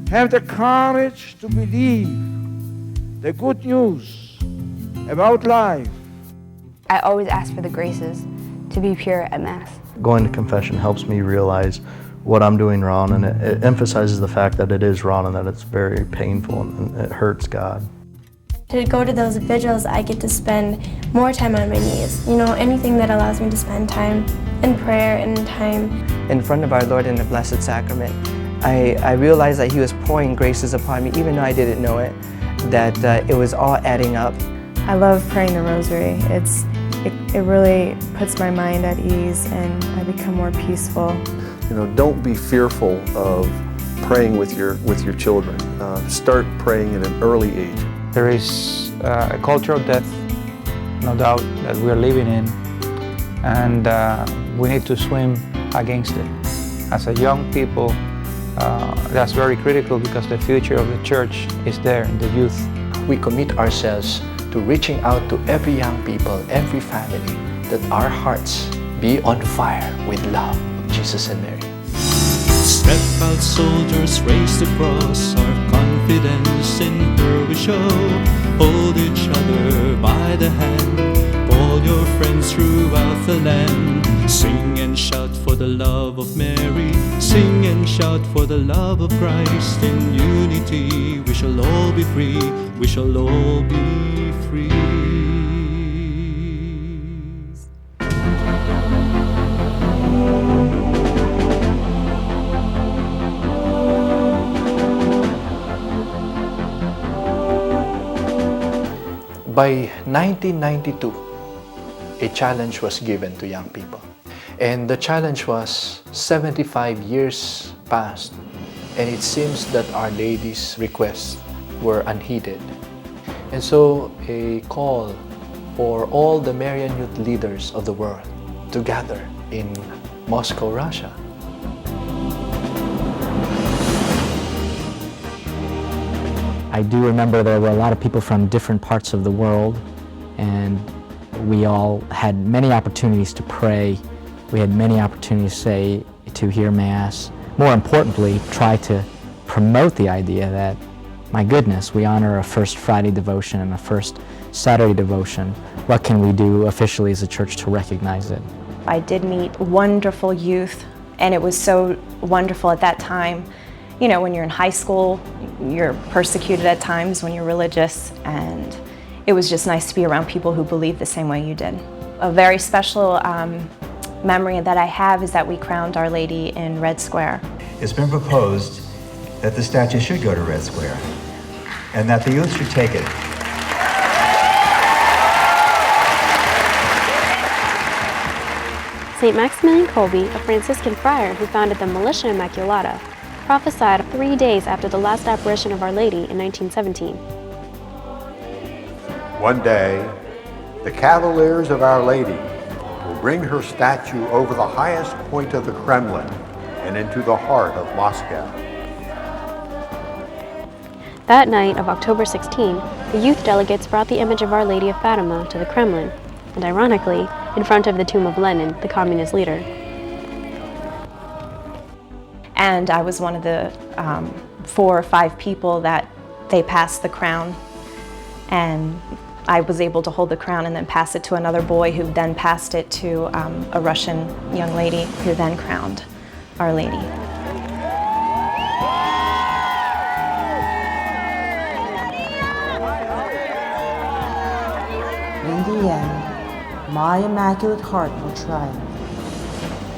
have the courage to believe the good news about life. I always ask for the graces to be pure at Mass. Going to confession helps me realize what I'm doing wrong, and it emphasizes the fact that it is wrong and that it's very painful and it hurts God. To go to those vigils, I get to spend more time on my knees. You know, anything that allows me to spend time in prayer and time in front of our Lord in the Blessed Sacrament. I realized that He was pouring graces upon me, even though I didn't know it, that it was all adding up. I love praying the Rosary. It really puts my mind at ease and I become more peaceful. You know, don't be fearful of praying with your children. Start praying at an early age. There is a culture of death, no doubt, that we're living in, and we need to swim against it. As a young people, that's very critical because the future of the church is there in the youth. We commit ourselves to reaching out to every young people, every family, that our hearts be on fire with love of Jesus and Mary. Step out, soldiers, raise the cross, our confidence in her we show. Hold each other by the hand, all your friends throughout the land. Sing and shout for the love of Mary, sing and shout for the love of Christ. In unity we shall all be free, we shall all be free. By 1992, a challenge was given to young people. And the challenge was 75 years past, and it seems that Our Lady's requests were unheeded. And so a call for all the Marian youth leaders of the world to gather in Moscow, Russia. I do remember there were a lot of people from different parts of the world, and we all had many opportunities to pray. We had many opportunities to hear Mass. More importantly, try to promote the idea that, my goodness, we honor a First Friday devotion and a First Saturday devotion. What can we do officially as a church to recognize it? I did meet wonderful youth, and it was so wonderful at that time. You know, when you're in high school, you're persecuted at times when you're religious, and it was just nice to be around people who believe the same way you did. A very special memory that I have is that we crowned Our Lady in Red Square. It's been proposed that the statue should go to Red Square and that the youth should take it. St. Maximilian Kolbe, a Franciscan friar who founded the Militia Immaculata, prophesied 3 days after the last apparition of Our Lady in 1917. One day, the Cavaliers of Our Lady will bring her statue over the highest point of the Kremlin and into the heart of Moscow. That night of October 16, the youth delegates brought the image of Our Lady of Fatima to the Kremlin, and ironically, in front of the tomb of Lenin, the communist leader. And I was one of the 4 or 5 people that they passed the crown, and I was able to hold the crown and then pass it to another boy who then passed it to a Russian young lady who then crowned Our Lady. In the end, my Immaculate Heart will triumph.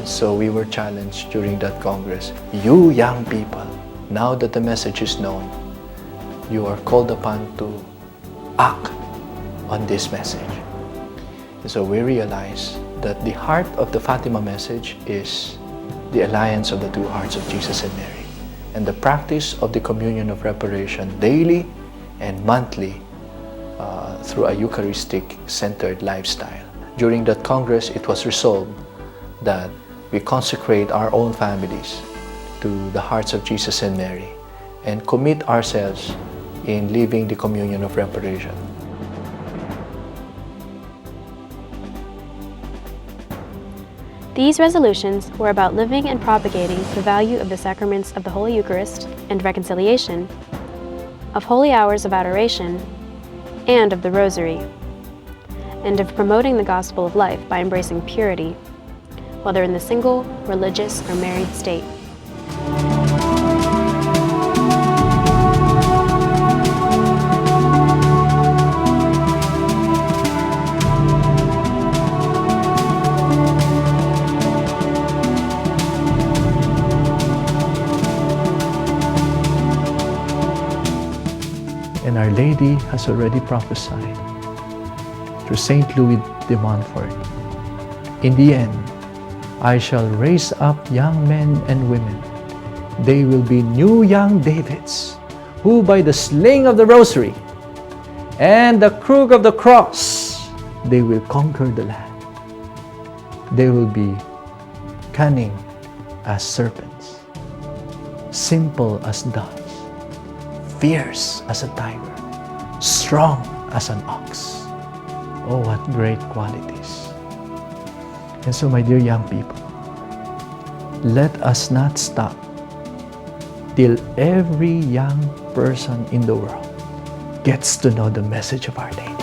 So we were challenged during that Congress. You young people, now that the message is known, you are called upon to act on this message. And so we realize that the heart of the Fatima message is the alliance of the two hearts of Jesus and Mary, and the practice of the communion of reparation daily and monthly through a Eucharistic-centered lifestyle. During that Congress, it was resolved that we consecrate our own families to the hearts of Jesus and Mary and commit ourselves in living the communion of reparation. These resolutions were about living and propagating the value of the sacraments of the Holy Eucharist and reconciliation, of holy hours of adoration, and of the Rosary, and of promoting the gospel of life by embracing purity, whether in the single, religious, or married state. And Our Lady has already prophesied through Saint Louis de Montfort, "In the end, I shall raise up young men and women. They will be new young Davids, who by the sling of the rosary and the crook of the cross, they will conquer the land. They will be cunning as serpents, simple as doves, fierce as a tiger, strong as an ox." Oh, what great qualities. And so, my dear young people, let us not stop till every young person in the world gets to know the message of Our Lady.